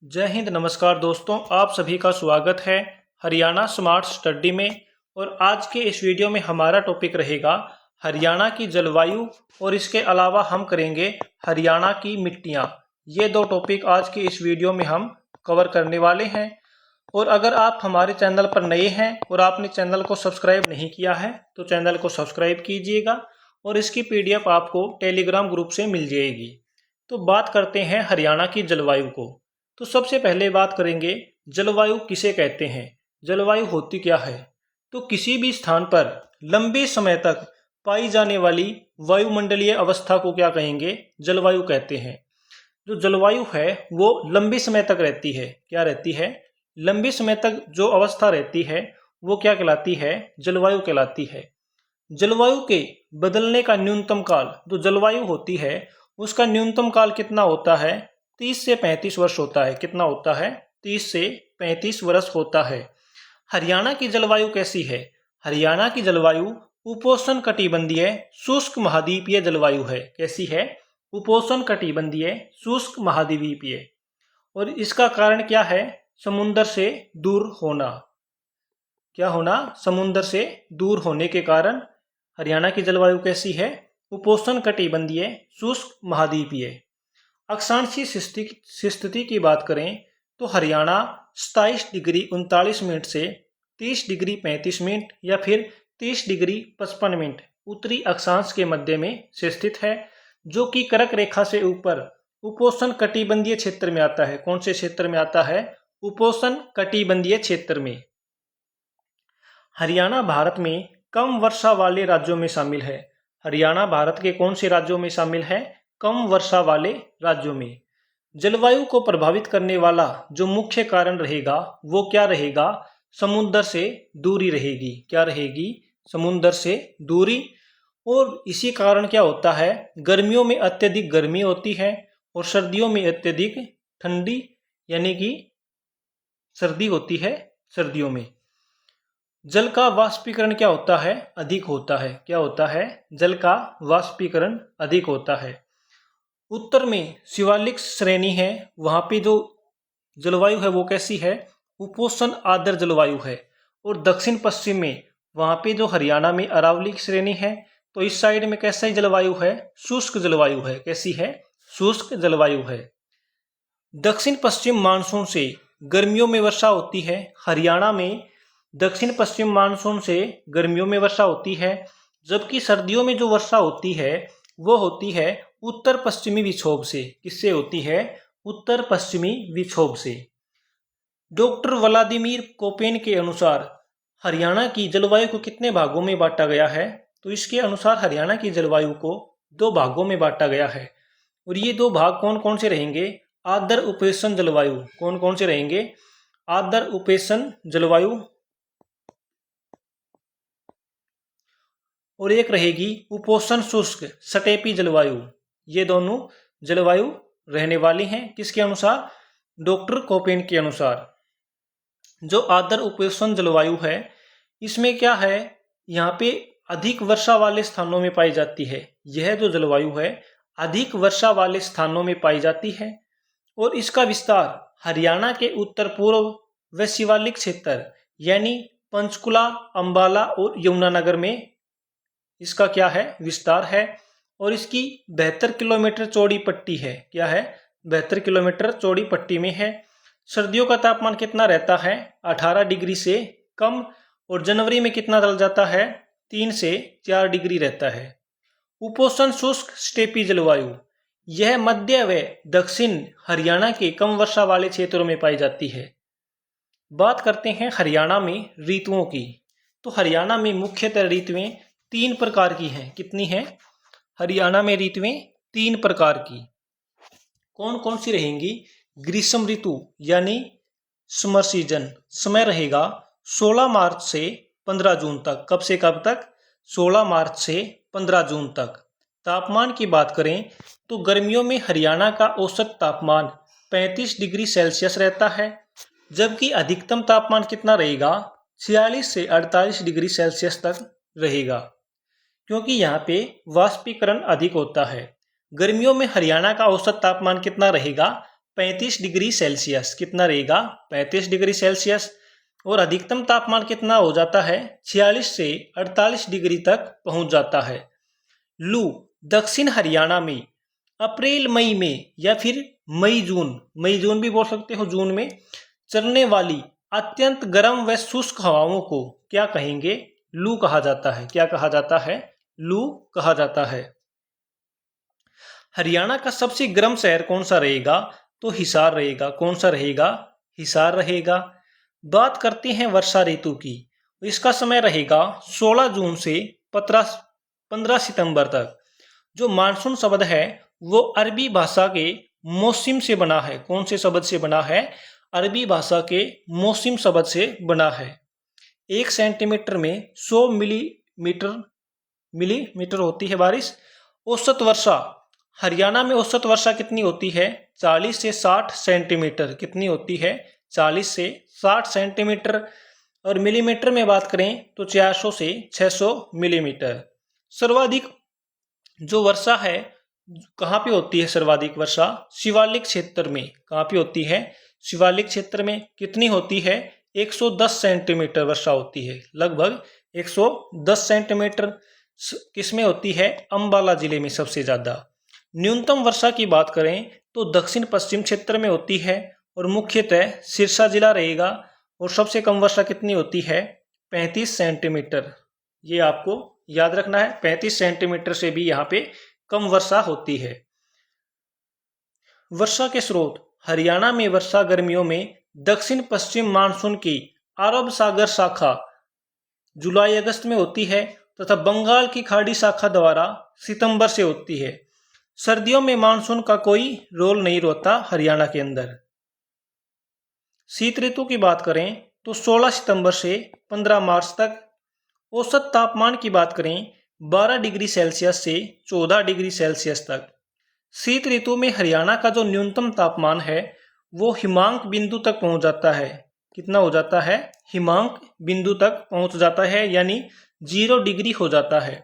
जय हिंद, नमस्कार दोस्तों। आप सभी का स्वागत है हरियाणा स्मार्ट स्टडी में। और आज के इस वीडियो में हमारा टॉपिक रहेगा हरियाणा की जलवायु और इसके अलावा हम करेंगे हरियाणा की मिट्टियाँ। ये दो टॉपिक आज के इस वीडियो में हम कवर करने वाले हैं। और अगर आप हमारे चैनल पर नए हैं और आपने चैनल को सब्सक्राइब नहीं किया है तो चैनल को सब्सक्राइब कीजिएगा और इसकी पीडीएफ आपको टेलीग्राम ग्रुप से मिल जाएगी। तो बात करते हैं हरियाणा की जलवायु को। तो सबसे पहले बात करेंगे जलवायु किसे कहते हैं, जलवायु होती क्या है। तो किसी भी स्थान पर लंबे समय तक पाई जाने वाली वायुमंडलीय अवस्था को क्या कहेंगे, जलवायु कहते हैं। जो जलवायु है वो लंबे समय तक रहती है। क्या रहती है? लंबे समय तक जो अवस्था रहती है वो क्या कहलाती है, जलवायु कहलाती है। जलवायु के बदलने का न्यूनतम काल, जो जलवायु होती है उसका न्यूनतम काल कितना होता है, 30 से 35 वर्ष होता है। कितना होता है? 30 से 35 वर्ष होता है। हरियाणा की जलवायु कैसी है? हरियाणा की जलवायु उपोष्ण कटिबंधीय शुष्क महाद्वीपीय जलवायु है। कैसी है? उपोष्ण कटिबंधीय शुष्क महाद्वीपीय। और इसका कारण क्या है? समुद्र से दूर होना। क्या होना? समुद्र से दूर होने के कारण हरियाणा की जलवायु कैसी है? उपोष्ण कटिबंधीय शुष्क महाद्वीपीय। अक्षांशीय स्थिति की बात करें तो हरियाणा 27 डिग्री 39 मिनट से 30 डिग्री 35 मिनट या फिर 30 डिग्री 55 मिनट उत्तरी अक्षांश के मध्य में से स्थित है, जो कि कर्क रेखा से ऊपर उपोष्ण कटिबंधीय क्षेत्र में आता है। कौन से क्षेत्र में आता है? उपोष्ण कटिबंधीय क्षेत्र में। हरियाणा भारत में कम वर्षा वाले राज्यों में शामिल है। हरियाणा भारत के कौन से राज्यों में शामिल है? कम वर्षा वाले राज्यों में। जलवायु को प्रभावित करने वाला जो मुख्य कारण रहेगा वो क्या रहेगा? समुद्र से दूरी रहेगी। क्या रहेगी? समुद्र से दूरी। और इसी कारण क्या होता है, गर्मियों में अत्यधिक गर्मी होती है और सर्दियों में अत्यधिक ठंडी यानी कि सर्दी होती है। सर्दियों में जल का वाष्पीकरण क्या होता है? अधिक होता है। क्या होता है? जल का वाष्पीकरण अधिक होता है। उत्तर में शिवालिक श्रेणी है, वहां पे जो जलवायु है वो कैसी है? उपोष्ण आर्द्र जलवायु है। और दक्षिण पश्चिम में वहां पे जो हरियाणा में अरावली श्रेणी है, तो इस साइड में कैसा जलवायु है? शुष्क जलवायु है। कैसी है? शुष्क जलवायु है। दक्षिण पश्चिम मानसून से गर्मियों में वर्षा होती है। हरियाणा में दक्षिण पश्चिम मानसून से गर्मियों में वर्षा होती है, जबकि सर्दियों में जो वर्षा होती है वो होती है उत्तर पश्चिमी विक्षोभ से। किससे होती है? उत्तर पश्चिमी विक्षोभ से। डॉक्टर व्लादिमीर कोपेन के अनुसार हरियाणा की जलवायु को कितने भागों में बांटा गया है? तो इसके अनुसार हरियाणा की जलवायु को 2 भागों में बांटा गया है। और ये 2 भाग कौन कौन से रहेंगे? आर्द्र उपोष्ण जलवायु। कौन कौन से रहेंगे? आर्द्र उपोष्ण जलवायु। और एक रहेगी उपोष्ण शुष्क स्टेपी जलवायु। ये दोनों जलवायु रहने वाली हैं। किसके अनुसार? डॉक्टर कोपेन के अनुसार। जो आर्द्र उपोष्ण जलवायु है इसमें क्या है, यहाँ पे अधिक वर्षा वाले स्थानों में पाई जाती है। यह जो जलवायु है अधिक वर्षा वाले स्थानों में पाई जाती है और इसका विस्तार हरियाणा के उत्तर पूर्व व शिवालिक क्षेत्र यानी पंचकुला, अंबाला और यमुनानगर में इसका क्या है? विस्तार है। और इसकी 72 किलोमीटर चौड़ी पट्टी है। क्या है? 72 किलोमीटर चौड़ी पट्टी में है। सर्दियों का तापमान कितना रहता है? 18 डिग्री से कम। और जनवरी में कितना चल जाता है? 3 से 4 डिग्री रहता है। उपोष्ण शुष्क स्टेपी जलवायु, यह मध्य व दक्षिण हरियाणा के कम वर्षा वाले क्षेत्रों में पाई जाती है। बात करते हैं हरियाणा में ऋतुओं की। तो हरियाणा में मुख्यतः ऋतुएं 3 प्रकार की हैं। कितनी हैं? हरियाणा में ऋतुएं 3 प्रकार की। कौन कौन सी रहेंगी? ग्रीष्म ऋतु यानी समर सीजन, समय रहेगा 16 मार्च से 15 जून तक। कब से कब तक? 16 मार्च से 15 जून तक। तापमान की बात करें तो गर्मियों में हरियाणा का औसत तापमान 35 डिग्री सेल्सियस रहता है, जबकि अधिकतम तापमान कितना रहेगा? 46 से 48 डिग्री सेल्सियस तक रहेगा, क्योंकि यहाँ पे वाष्पीकरण अधिक होता है। गर्मियों में हरियाणा का औसत तापमान कितना रहेगा? 35 डिग्री सेल्सियस। कितना रहेगा? 35 डिग्री सेल्सियस। और अधिकतम तापमान कितना हो जाता है? 46 से 48 डिग्री तक पहुंच जाता है। लू दक्षिण हरियाणा में अप्रैल मई में या फिर मई जून भी बोल सकते हो, जून में चलने वाली अत्यंत गर्म व शुष्क हवाओं को क्या कहेंगे? लू कहा जाता है। क्या कहा जाता है? लू कहा जाता है। हरियाणा का सबसे गर्म शहर कौन सा रहेगा? तो हिसार रहेगा। कौन सा रहेगा? हिसार रहेगा। बात करते हैं वर्षा ऋतु की। इसका समय रहेगा 16 जून से 15 सितंबर तक। जो मानसून शब्द है वो अरबी भाषा के मौसम से बना है। कौन से शब्द से बना है? अरबी भाषा के मौसम शब्द से बना है। 1 सेंटीमीटर में 100 मिलीमीटर होती है बारिश। औसत वर्षा हरियाणा में औसत वर्षा कितनी होती है? 40 से 60 सेंटीमीटर। कितनी होती है? 40 से 60 सेंटीमीटर। और मिलीमीटर में बात करें तो 400 से 600 मिलीमीटर। सर्वाधिक जो वर्षा है कहाँ पे होती है? सर्वाधिक वर्षा शिवालिक क्षेत्र में। कहाँ पे होती है? शिवालिक क्षेत्र में। कितनी होती है? 110 सेंटीमीटर वर्षा होती है। लगभग 110 सेंटीमीटर किसमें होती है? अंबाला जिले में सबसे ज्यादा। न्यूनतम वर्षा की बात करें तो दक्षिण पश्चिम क्षेत्र में होती है और मुख्यतः सिरसा जिला रहेगा। और सबसे कम वर्षा कितनी होती है? 35 सेंटीमीटर। ये आपको याद रखना है, 35 सेंटीमीटर से भी यहाँ पे कम वर्षा होती है। वर्षा के स्रोत हरियाणा में वर्षा गर्मियों में दक्षिण पश्चिम मानसून की अरब सागर शाखा जुलाई अगस्त में होती है तथा बंगाल की खाड़ी शाखा द्वारा सितंबर से होती है। सर्दियों में मानसून का कोई रोल नहीं होता हरियाणा के अंदर। शीत ऋतु की बात करें तो 16 सितंबर से 15 मार्च तक। औसत तापमान की बात करें 12 डिग्री सेल्सियस से 14 डिग्री सेल्सियस तक। शीत ऋतु में हरियाणा का जो न्यूनतम तापमान है वो हिमांक बिंदु तक पहुंच जाता है। कितना हो जाता है? हिमांक बिंदु तक पहुंच जाता है, यानी 0 डिग्री हो जाता है।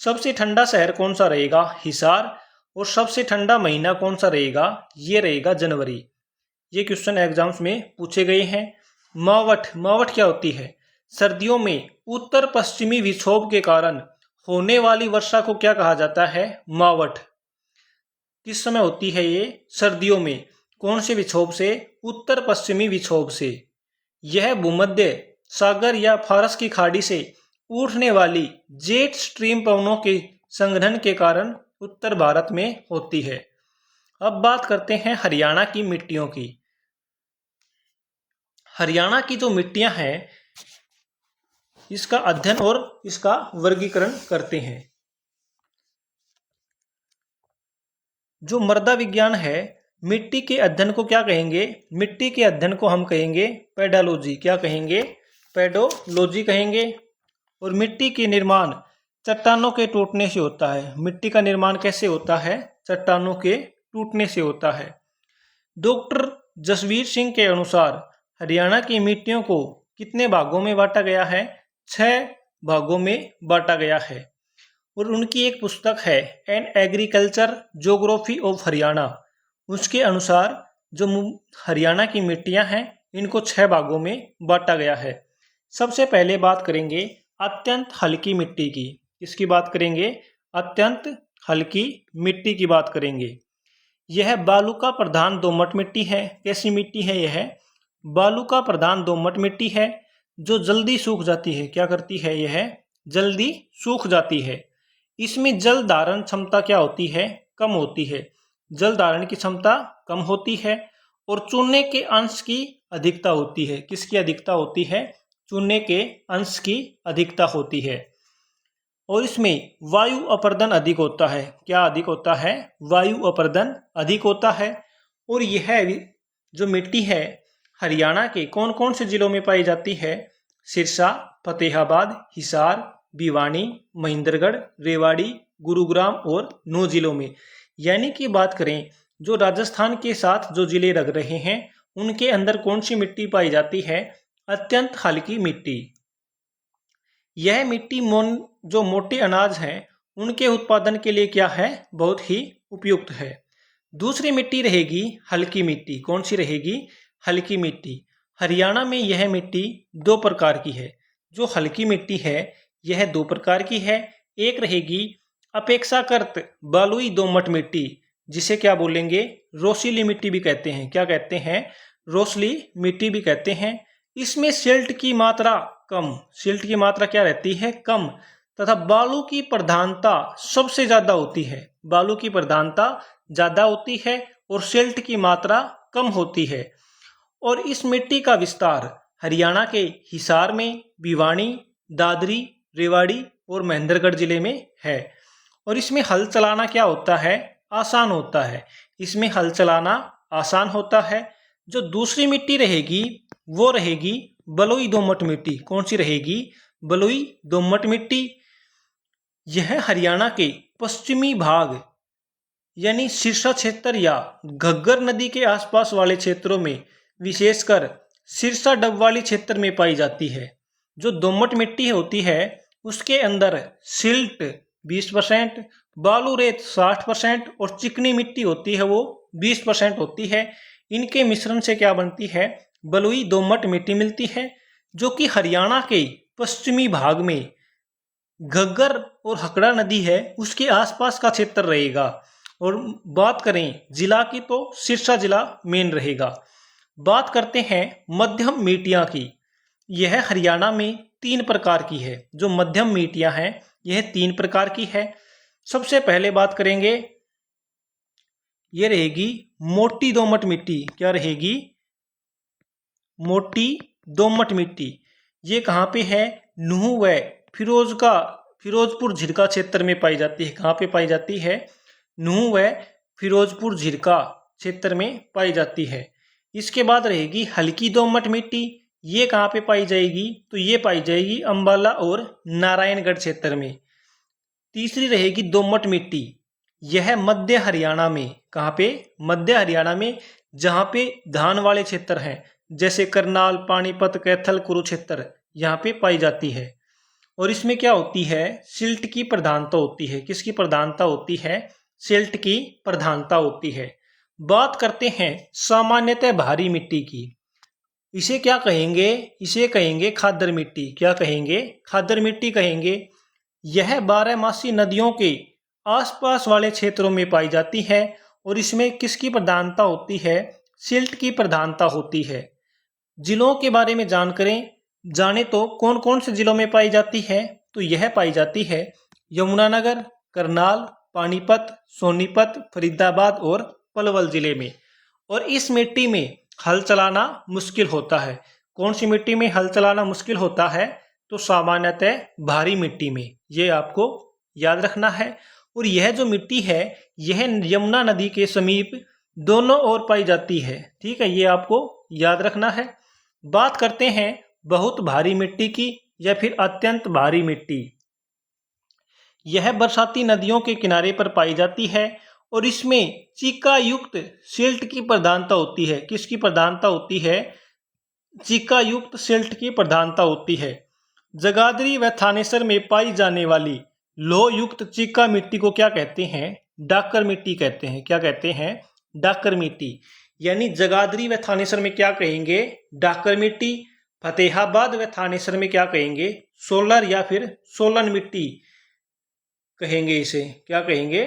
सबसे ठंडा शहर कौन सा रहेगा? हिसार। और सबसे ठंडा महीना कौन सा रहेगा? ये रहेगा जनवरी। ये क्वेश्चन एग्जाम्स में पूछे गए हैं। मावठ क्या होती है? सर्दियों में उत्तर पश्चिमी विक्षोभ के कारण होने वाली वर्षा को क्या कहा जाता है? मावठ। किस समय होती है ये? सर्दियों में। कौन से विक्षोभ से? उत्तर पश्चिमी विक्षोभ से। यह भूमध्य सागर या फारस की खाड़ी से उठने वाली जेट स्ट्रीम पवनों के संघनन के कारण उत्तर भारत में होती है। अब बात करते हैं हरियाणा की मिट्टियों की। हरियाणा की जो मिट्टियां हैं इसका अध्ययन और इसका वर्गीकरण करते हैं। जो मृदा विज्ञान है, मिट्टी के अध्ययन को क्या कहेंगे? मिट्टी के अध्ययन को हम कहेंगे पेडोलॉजी। क्या कहेंगे? पेडोलॉजी कहेंगे। और मिट्टी के निर्माण चट्टानों के टूटने से होता है। मिट्टी का निर्माण कैसे होता है? चट्टानों के टूटने से होता है। डॉक्टर जसवीर सिंह के अनुसार हरियाणा की मिट्टियों को कितने भागों में बांटा गया है? 6 भागों में बांटा गया है। और उनकी एक पुस्तक है an agriculture geography of Haryana. उसके अनुसार जो हरियाणा की मिट्टियां हैं इनको 6 भागों में बांटा गया है। सबसे पहले बात करेंगे अत्यंत हल्की मिट्टी की। इसकी बात करेंगे? अत्यंत हल्की मिट्टी की बात करेंगे। यह बालुका प्रधान दोमट मिट्टी है। कैसी मिट्टी है यह? बालुका प्रधान दोमट मिट्टी है जो जल्दी सूख जाती है। क्या करती है यह? जल्दी सूख जाती है। इसमें जल धारण क्षमता क्या होती है? कम होती है। जल धारण की क्षमता कम होती है। और चूने के अंश की अधिकता होती है। किसकी अधिकता होती है? चूने के अंश की अधिकता होती है। और इसमें वायु अपरदन अधिक होता है। क्या अधिक होता है? वायु अपरदन अधिक होता है। और यह जो मिट्टी है हरियाणा के कौन कौन से जिलों में पाई जाती है? सिरसा, फतेहाबाद, हिसार, भिवानी, महेंद्रगढ़, रेवाड़ी, गुरुग्राम और 9 जिलों में। यानी कि बात करें जो राजस्थान के साथ जो जिले लग रहे हैं उनके अंदर कौन सी मिट्टी पाई जाती है? अत्यंत हल्की मिट्टी। यह मिट्टी जो मोटे अनाज हैं उनके उत्पादन के लिए क्या है? बहुत ही उपयुक्त है। दूसरी मिट्टी रहेगी हल्की मिट्टी। कौन सी रहेगी? हल्की मिट्टी। हरियाणा में यह मिट्टी दो प्रकार की है। जो हल्की मिट्टी है यह दो प्रकार की है। एक रहेगी अपेक्षाकृत बलुई दोमट मिट्टी, जिसे क्या बोलेंगे? रोसीली मिट्टी भी कहते हैं। क्या कहते हैं? रोसली मिट्टी भी कहते हैं। इसमें सिल्ट की मात्रा कम, सिल्ट की मात्रा क्या रहती है? कम, तथा बालू की प्रधानता सबसे ज्यादा होती है। बालू की प्रधानता ज्यादा होती है और सिल्ट की मात्रा कम होती है। और इस मिट्टी का विस्तार हरियाणा के हिसार में, भिवानी, दादरी, रेवाड़ी और महेंद्रगढ़ जिले में है। और इसमें हल चलाना क्या होता है? आसान होता है। इसमें हल चलाना आसान होता है। जो दूसरी मिट्टी रहेगी वो रहेगी बलुई दोमट मिट्टी। कौन सी रहेगी? बलुई दोमट मिट्टी। यह हरियाणा के पश्चिमी भाग यानी सिरसा क्षेत्र या घग्गर नदी के आसपास वाले क्षेत्रों में, विशेषकर सिरसा डबवाली क्षेत्र में पाई जाती है। जो दोमट मिट्टी होती है उसके अंदर सिल्ट 20%, बालू रेत 60% और चिकनी मिट्टी होती है वो 20% होती है। इनके मिश्रण से क्या बनती है? बलुई दोमट मिट्टी मिलती है, जो कि हरियाणा के पश्चिमी भाग में घग्गर और हकड़ा नदी है उसके आसपास का क्षेत्र रहेगा। और बात करें जिला की तो सिरसा जिला मेन रहेगा। बात करते हैं मध्यम मिट्टियाँ की। यह हरियाणा में 3 प्रकार की है। जो मध्यम मिट्टियाँ हैं यह 3 प्रकार की है। सबसे पहले बात करेंगे, ये रहेगी मोटी दोमट मिट्टी। क्या रहेगी? मोटी दोमट मिट्टी। ये कहाँ पे है? नूह व फिरोजपुर झिरका क्षेत्र में पाई जाती है। कहाँ पे पाई जाती है? नूह व फिरोजपुर झिरका क्षेत्र में पाई जाती है। इसके बाद रहेगी हल्की दोमट मिट्टी। ये कहाँ पे पाई जाएगी? तो ये पाई जाएगी अंबाला और नारायणगढ़ क्षेत्र में। तीसरी रहेगी दोमट मिट्टी। यह मध्य हरियाणा में, कहाँ पे? मध्य हरियाणा में, जहाँ पे धान वाले क्षेत्र हैं जैसे करनाल, पानीपत, कैथल, कुरुक्षेत्र, यहाँ पे पाई जाती है। और इसमें क्या होती है? सिल्ट की प्रधानता होती है। किसकी प्रधानता होती है? सिल्ट की प्रधानता होती है। बात करते हैं सामान्यतः भारी मिट्टी की। इसे क्या कहेंगे? इसे कहेंगे खादर मिट्टी। क्या कहेंगे? खादर मिट्टी कहेंगे। यह 12मासी नदियों के आसपास वाले क्षेत्रों में पाई जाती है और इसमें किसकी प्रधानता होती है? सिल्ट की प्रधानता होती है। जिलों के बारे में जाने तो कौन कौन से जिलों में पाई जाती है? तो यह पाई जाती है यमुनानगर, करनाल, पानीपत, सोनीपत, फरीदाबाद और पलवल जिले में। और इस मिट्टी में हल चलाना मुश्किल होता है। कौन सी मिट्टी में हल चलाना मुश्किल होता है? तो सामान्यतः भारी मिट्टी में। ये आपको याद रखना है। और यह जो मिट्टी है यह यमुना नदी के समीप दोनों ओर पाई जाती है। ठीक है, ये आपको याद रखना है। बात करते हैं बहुत भारी मिट्टी की या फिर अत्यंत भारी मिट्टी। यह बरसाती नदियों के किनारे पर पाई जाती है और इसमें चीका युक्त सिल्ट की प्रधानता होती है। किसकी प्रधानता होती है? चीका युक्त सिल्ट की प्रधानता होती है। जगाधरी व थानेसर में पाई जाने वाली लोह युक्त चीका मिट्टी को क्या कहते हैं? डाकर मिट्टी कहते हैं। क्या कहते हैं? डाकर मिट्टी। यानी जगाधरी व थानेसर में क्या कहेंगे? डाकर मिट्टी। फतेहाबाद व थानेसर में क्या कहेंगे? सोलर या फिर सोलन मिट्टी कहेंगे। इसे क्या कहेंगे?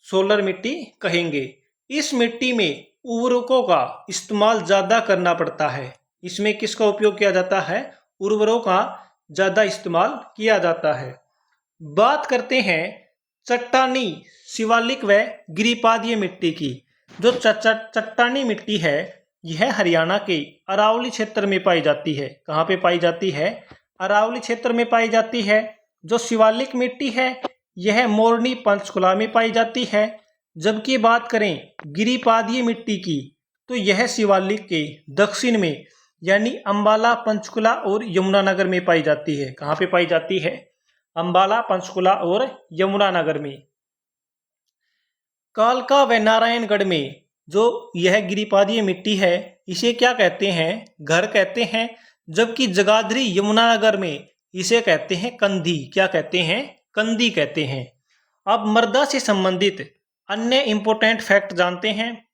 सोलर मिट्टी कहेंगे। इस मिट्टी में उर्वरकों का इस्तेमाल ज्यादा करना पड़ता है। इसमें किसका उपयोग किया जाता है? उर्वरकों का ज्यादा इस्तेमाल किया जाता है। बात करते हैं चट्टानी, शिवालिक व गिरिपादीय मिट्टी की। जो चट्टानी मिट्टी है यह हरियाणा के अरावली क्षेत्र में पाई जाती है। कहाँ पे पाई जाती है? अरावली क्षेत्र में पाई जाती है। जो शिवालिक मिट्टी है यह मोरनी, पंचकुला में पाई जाती है। जबकि बात करें गिरिपादीय मिट्टी की तो यह शिवालिक के दक्षिण में यानी अंबाला, पंचकुला और यमुनानगर में पाई जाती है। कहाँ पे पाई जाती है? अंबाला, पंचकुला और यमुनानगर में। कालका व नारायणगढ़ में जो यह गिरिपादीय मिट्टी है इसे क्या कहते हैं? घर कहते हैं। जबकि जगाधरी, यमुनानगर में इसे कहते हैं कंधी। क्या कहते हैं? कंधी कहते हैं। अब मृदा से संबंधित अन्य इंपॉर्टेंट फैक्ट जानते हैं।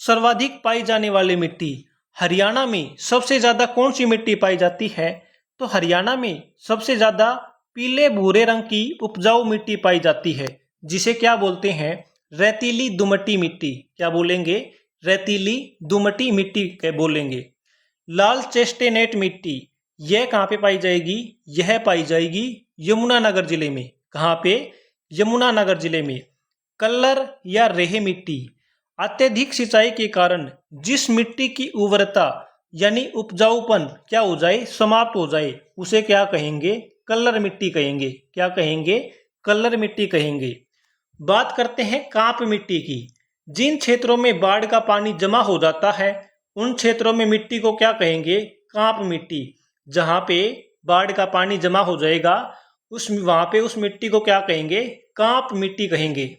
सर्वाधिक पाई जाने वाली मिट्टी, हरियाणा में सबसे ज्यादा कौन सी मिट्टी पाई जाती है? तो हरियाणा में सबसे ज्यादा पीले भूरे रंग की उपजाऊ मिट्टी पाई जाती है, जिसे क्या बोलते हैं? रेतीली दुमटी मिट्टी। क्या बोलेंगे? रेतीली दुमटी मिट्टी के बोलेंगे। लाल चेस्टेनेट मिट्टी, यह कहाँ पे पाई जाएगी? यह पाई जाएगी यमुनानगर जिले में। कहाँ पे? यमुनानगर जिले में। कल्लर या रेह मिट्टी, अत्यधिक सिंचाई के कारण जिस मिट्टी की उर्वरता यानी उपजाऊपन क्या हो जाए? समाप्त हो जाए, उसे क्या कहेंगे? कल्लर मिट्टी कहेंगे। क्या कहेंगे? कल्लर मिट्टी कहेंगे। बात करते हैं कांप मिट्टी की। जिन क्षेत्रों में बाढ़ का पानी जमा हो जाता है उन क्षेत्रों में मिट्टी को क्या कहेंगे? कांप मिट्टी। जहां पे बाढ़ का पानी जमा हो जाएगा वहां पे उस मिट्टी को क्या कहेंगे? कांप मिट्टी कहेंगे।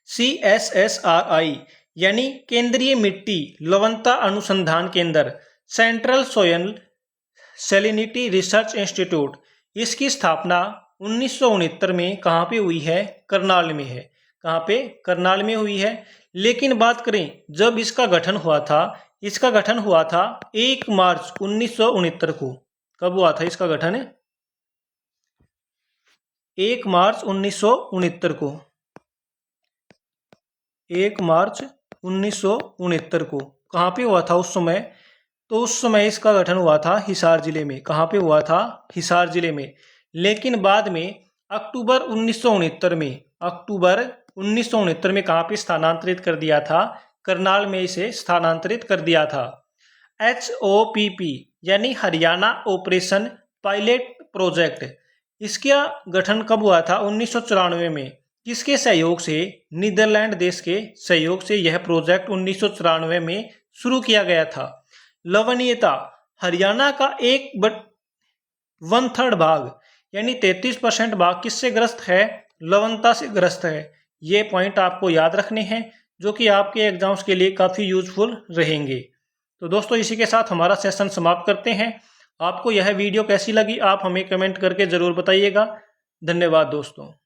CSSRI यानी केंद्रीय मिट्टी लवणता अनुसंधान केंद्र, central soil salinity research institute, इसकी स्थापना 1969 में कहाँ पे हुई है? करनाल में है। कहाँ पे? करनाल में हुई है। लेकिन बात करें जब इसका गठन हुआ था, इसका गठन हुआ था 1 मार्च 1969 को। कब हुआ था इसका गठन? 1 मार्च 1969 को। 1 मार्च 1969 को कहाँ पे हुआ था उस समय? तो उस समय इसका गठन हुआ था हिसार जिले में। कहाँ पे हुआ था? हिसार जिले में। लेकिन बाद में अक्टूबर 1969 में, अक्टूबर 1969 में कहाँ पे स्थानांतरित कर दिया था? करनाल में इसे स्थानांतरित कर दिया था। HOPP यानी हरियाणा ऑपरेशन पायलट प्रोजेक्ट, इसका गठन कब हुआ था? 1994 में। किसके सहयोग से? नीदरलैंड देश के सहयोग से यह प्रोजेक्ट 1994 में शुरू किया गया था। लवणीयता, हरियाणा का 1/3 भाग यानी 33% भाग किससे ग्रस्त है? लवणता से ग्रस्त है। ये पॉइंट आपको याद रखने हैं जो कि आपके एग्जाम्स के लिए काफ़ी यूजफुल रहेंगे। तो दोस्तों इसी के साथ हमारा सेशन समाप्त करते हैं। आपको यह वीडियो कैसी लगी आप हमें कमेंट करके ज़रूर बताइएगा। धन्यवाद दोस्तों।